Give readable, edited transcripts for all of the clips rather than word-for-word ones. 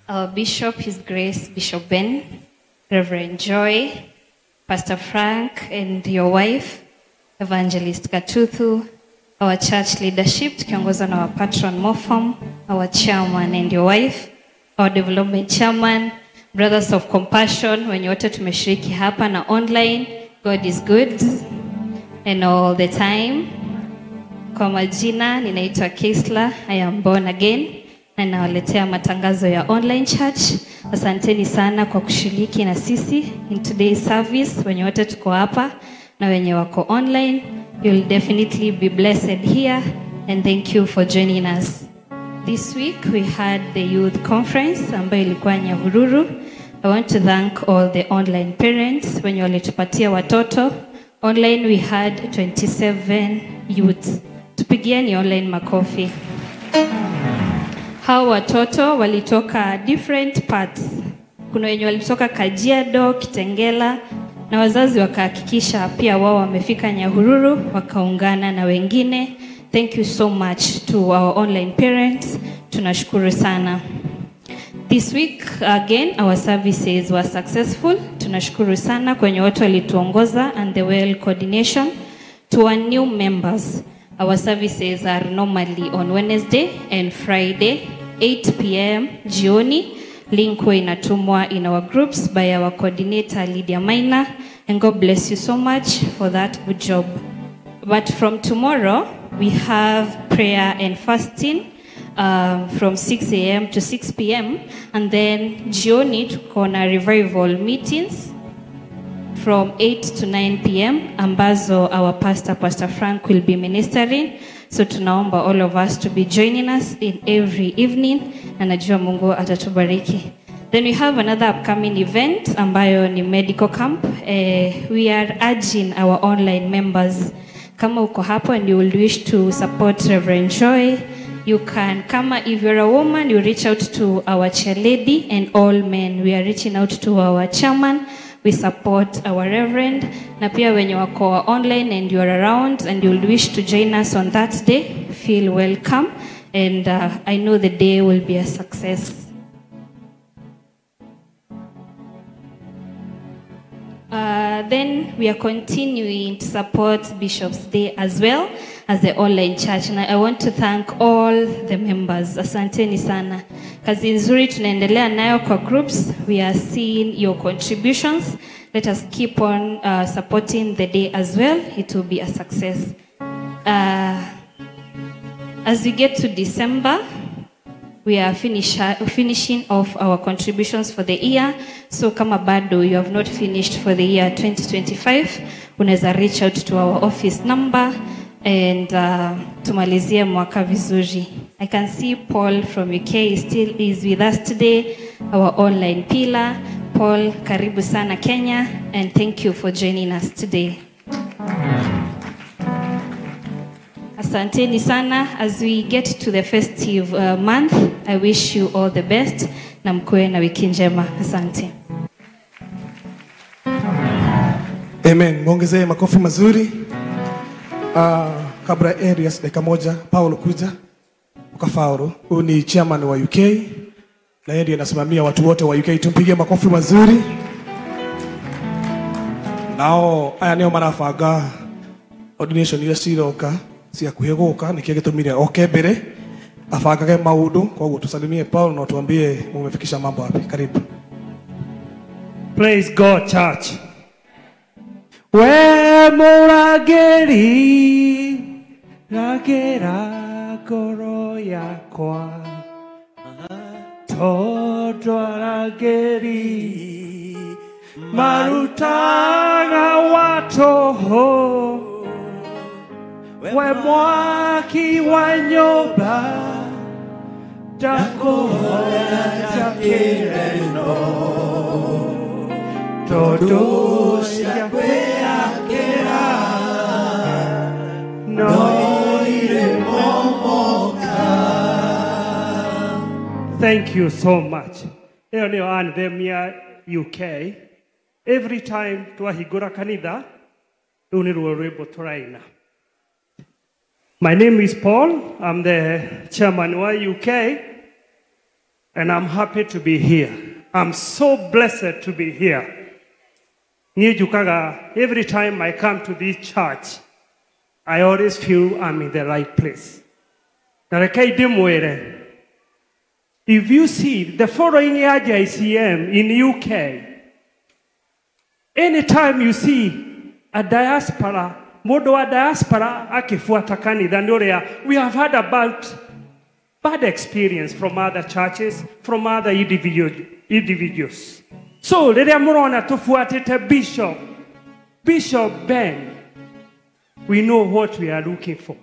Our Bishop, His Grace, Bishop Ben, Reverend Joy, Pastor Frank and your wife, Evangelist Katuthu, our church leadership, tukiongozwa na our patron Mofam, our chairman and your wife, our development chairman, Brothers of Compassion, wenye wote tumeshiriki hapa na online. God is good and all the time. Kwa majina, ninaitwa Keisla, I am born again, na nawaletea matangazo ya online church. Asanteni sana kwa kushiriki na sisi in today's service. Wenye wote tuko hapa na wenye wako online, you'll definitely be blessed here, and thank you for joining us. This week we had the youth conference ambayo ilikuwa Nyahururu. I want to thank all the online parents wenye walitupatia watoto. Online we had 27 youth. Tupigieni online makofi. Hao watoto walitoka different parts. Kuna wenye walitoka Kajiado, Kitengela, na wazazi wakahakikisha pia wao wamefika Nyahururu wakaungana na wengine. Thank you so much to our online parents. Tunashukuru sana. This week again our services were successful. Tunashukuru sana kwenye watu walituongoza and the well coordination. To our new members, our services are normally on Wednesday and Friday 8 p.m. jioni. Link huwa inatumwa in our groups by our coordinator Lydia Maina, and God bless you so much for that good job. But from tomorrow we have prayer and fasting from 6 a.m. to 6 p.m. and then jioni tuko na revival meetings from 8 to 9 p.m. ambazo our Pastor Frank will be ministering. So tunaomba all of us to be joining us in every evening, na najua Mungu atatubariki. Then we have another upcoming event ambayo ni medical camp. We are urging our online members, kama uko hapo and you will wish to support Reverend Joy, you can, if you're a woman, you reach out to our chair lady, and all men, we are reaching out to our chairman. We support our reverend. Na pia wenye wako online and you're around and you'll wish to join us on that day, feel welcome, and I know the day will be a success. Then we are continuing to support Bishop's Day as well as the online church, and I want to thank all the members. Asanteni sana. Kazi nzuri tunaendelea nayo kwa groups. We are seeing your contributions. Let us keep on supporting the day as well. It will be a success. As we get to December, we are finishing off our contributions for the year. So kama bado you have not finished for the year 2025, unaweza reach out to our office number and tumalizie mwaka vizuri. I can see Paul from UK still is with us today, our online pillar. Paul, karibu sana Kenya, and thank you for joining us today. Asanteni sana. As we get to the festive month, I wish you all the best na mkuwe na wiki njema. Asante. Amen. Mwongezee makofi mazuri. Kabla Arias dakika moja, Paulo kuja ukafaulu. Huyu ni chairman wa UK na yeye ndiye anasimamia watu wote wa UK. Tumpige makofi mazuri. Nao aya nio marabanga ordination ile ciroka cia kuheguka nikio gitumire oke mbere abangage maundu. Kwa hiyo tusalimie Paulo na tuambie mumefikisha mambo wapi. Karibu. Praise God, church. We murageri ragera ngoro yakwa tondũ arangeri marutaga watoho we mwaki wa nyũmba ndakuhoya njakĩre no tondũ cia kwĩyakĩra no irĩ momoka. Thank you so much. Ĩyo nĩyo anthem ya UK. Every time twahingũra kanitha, rũu nĩruo rwĩmbo tũraina. My name is Paul. I'm the chairman of UK. And I'm happy to be here. I'm so blessed to be here. Every time I come to this church, I always feel I'm in the right place. If you see the following year JCM in UK, anytime you see a diaspora, modo wa diaspora akifuata kanitha, we have had about bad experience from other churches, from other individuals. So, let murona tufuatite Bishop Ben. We know what we are looking for.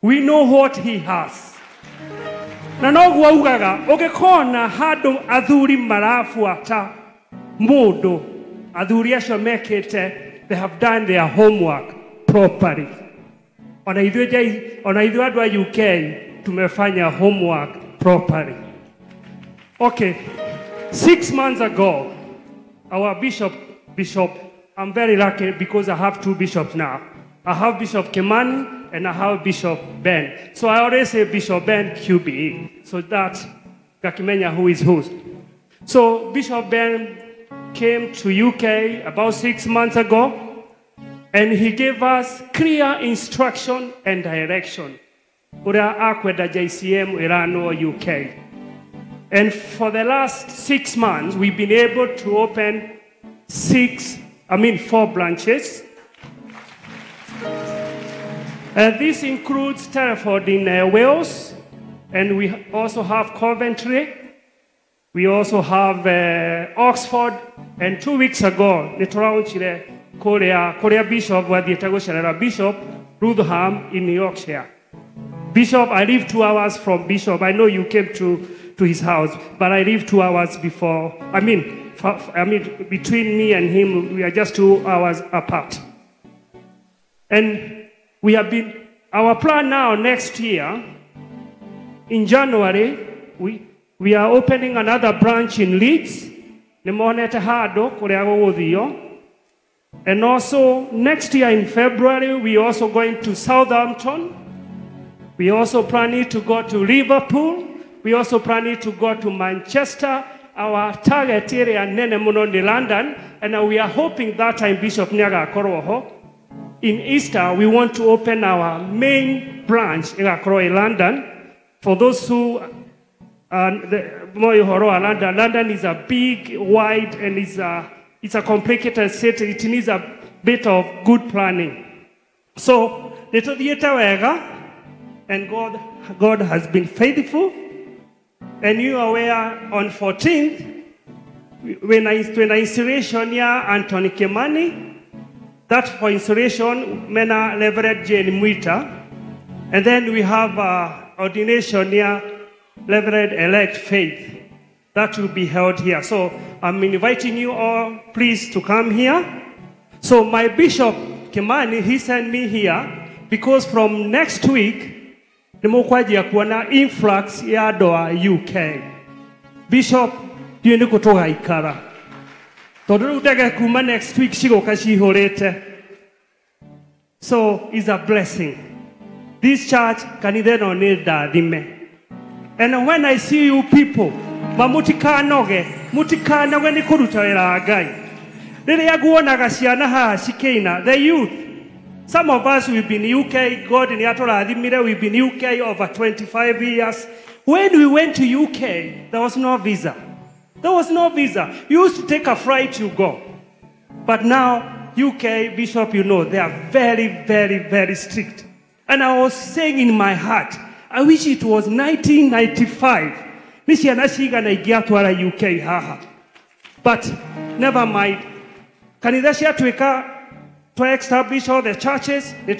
We know what he has. Na noguo ugaga ugikona handu athuri marafuata mundu athuri acio mekite, they have done their homework properly. Ona ithuĩ andu a UK tumefanya homework properly. Okay, 6 months ago, our bishop, I'm very lucky because I have 2 bishops now. I have Bishop Kimani and I have Bishop Ben. So I always say Bishop Ben QBE. So that's Kakimenya who is host. So Bishop Ben came to UK about 6 months ago, and he gave us clear instruction and direction. Ura akwenda JCM Irano UK. And for the last 6 months, we've been able to open 4 branches. This includes Terraford in Wales, and we also have Coventry. We also have Oxford, and 2 weeks ago, Korea Bishop Bishop Rutherham in Yorkshire. Bishop, I live 2 hours from Bishop. I know you came to his house, but I live 2 hours before. Between me and him, we are just 2 hours apart. And we have been, our plan now next year, in January, we are opening another branch in Leeds. And also next year in February, we are also going to Southampton. We also planning to go to Liverpool. We also planning to go to Manchester. Our target area is London, and we are hoping that time Bishop Nyaga Koroho. In Easter, we want to open our main branch in London. For those who London is a big, wide, and it's a complicated city. It needs a bit of good planning. So, and God has been faithful. And you are aware on 14th, when I installation here, Anthony Kimani. That for installation, Mena Leverett Jane Muita. And then we have ordination here, Leverett Elect Faith. That will be held here. So I'm inviting you all, please, to come here. So my Bishop Kimani, he sent me here because from next week, the Mokwaji kuona influx ya doa UK. Bishop, you need to toga ikara. Next week, so it's a blessing. This church can either need that. And when I see you people, mamutika noge ni kuruta agai. The youth. Some of us we've been in UK. God in Yatola we've been in UK over 25 years. When we went to UK, there was no visa. There was no visa. You used to take a flight, you go. But now, UK, Bishop, you know, they are very, very, very strict. And I was saying in my heart, I wish it was 1995. But never mind. Kanidashia to establish all the churches. The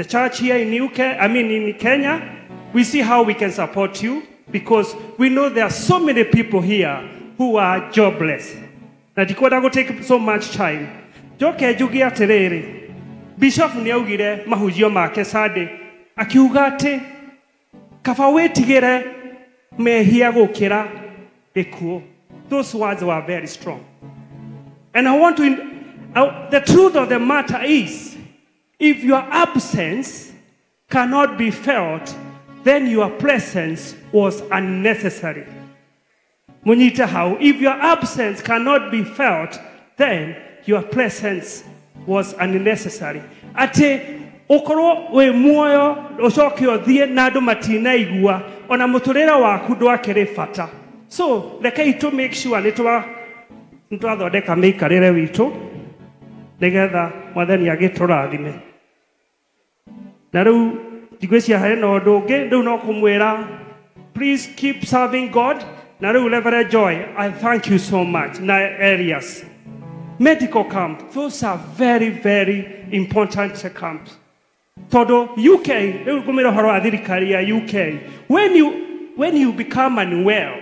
church here in in Kenya. We see how we can support you. Because we know there are so many people here who are jobless. Na dikoda go take so much time. Joke jugia terere. Bishop niaugire mahujio make sade. Akiugate kafawetigere mehia gukira ekuo. Those words were very strong. And I want to the truth of the matter is, if your absence cannot be felt, then your presence was unnecessary. Munyita hau, if your absence cannot be felt, then your presence was unnecessary. Ate okoro we muoyo osoke othie na andu matina igua ona muturira waku ndwakiri fata. So rekei to make sure nitwathondeka miikarire witu nigetha mwathani agiturathime. Na riu ndigwiciria hari na undu ungi riu no kumwira please keep serving God. Na riu Reverend Joy, I thank you so much. Na areas medical camp, those are very, very important camps. Todo UK, UK. When you become unwell,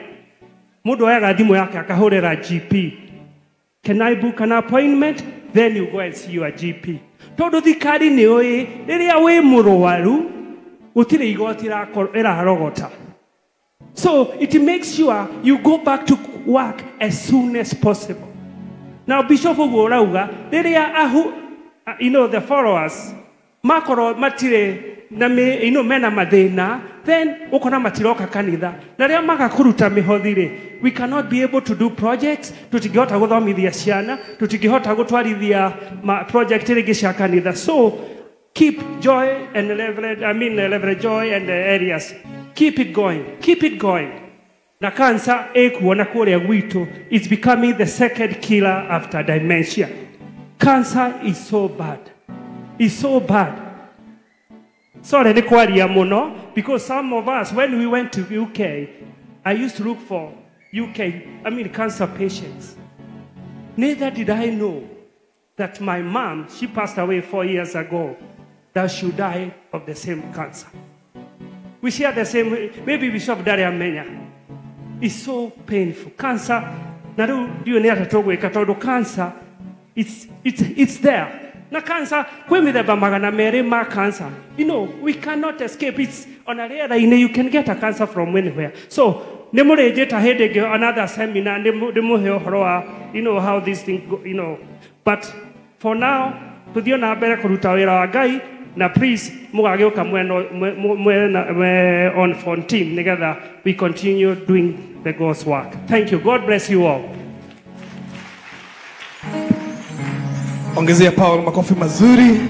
mudo yaga thimu yake akahorera GP. Can I book an appointment? Then you go and see your GP. Todo thikari ni oi, riria we muruwaru, utire igoti irarogota. So it makes sure you go back to work as soon as possible. Now Bishop Ogorauga, the followers, makoro matire na me mena madena, then okona matiroka kanitha. Na ria magakuruta mihothire. We cannot be able to do projects, tutigihota guthomithia ciana, tutigihota gutwarithia project ringi cia kanitha. So keep Joy and Reverend Joy and the areas. Keep it going. Keep it going. Na cancer ekuona kuria gwitu is becoming the second killer after dementia. Cancer is so bad. It's so bad. Sorry, ni kwaria muno because some of us when we went to UK, I used to look for cancer patients. Neither did I know that my mom, she passed away 4 years ago, that she died of the same cancer. We share the same, maybe Bishop Daria Menya. It's so painful. Cancer, cancer, it's there. Na cancer, cancer. We cannot escape. It's on a rare line. You can get a cancer from anywhere. So, another seminar, how these things go, But for now, now please, on phone team together, we continue doing the God's work. Thank you. God bless you all. Ongezea Paul makofi mazuri.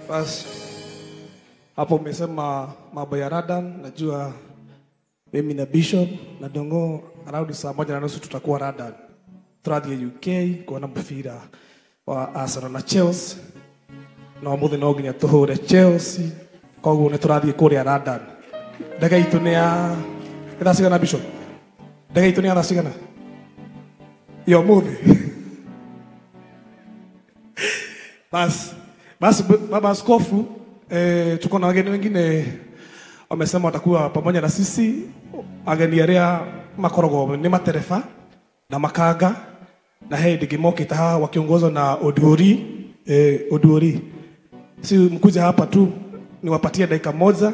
Bas hapo umesema mambo ya Radan, najua mimi na Bishop na Dongo around saa 1:30 tutakuwa Radan. Tradia UK kwa mpira wa Arsenal na Chelsea. No muthe no nginya tuhure Chelsea koguo ne turathie kuria Radan. Daga itu ne ya irasigana Bishop. Daga itu ne irasigana. Yo muthe. Basi baba askofu tuko na wageni wengine wamesema watakuwa pamoja na sisi. Ageni area makorogo ni materefa na makaga na Heidi Gimoki taha wakiongozwa na Oduori. Si mkuja hapa tu niwapatie dakika moja.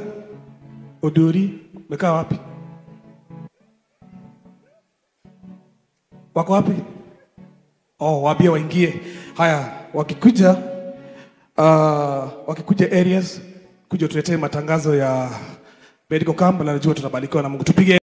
Oduori mekaa wapi? Wako wapi? Oh, waambie waingie. Haya, wakikuja areas kuja tuletee matangazo ya medical camp na najua tutabarikiwa na Mungu. Tupige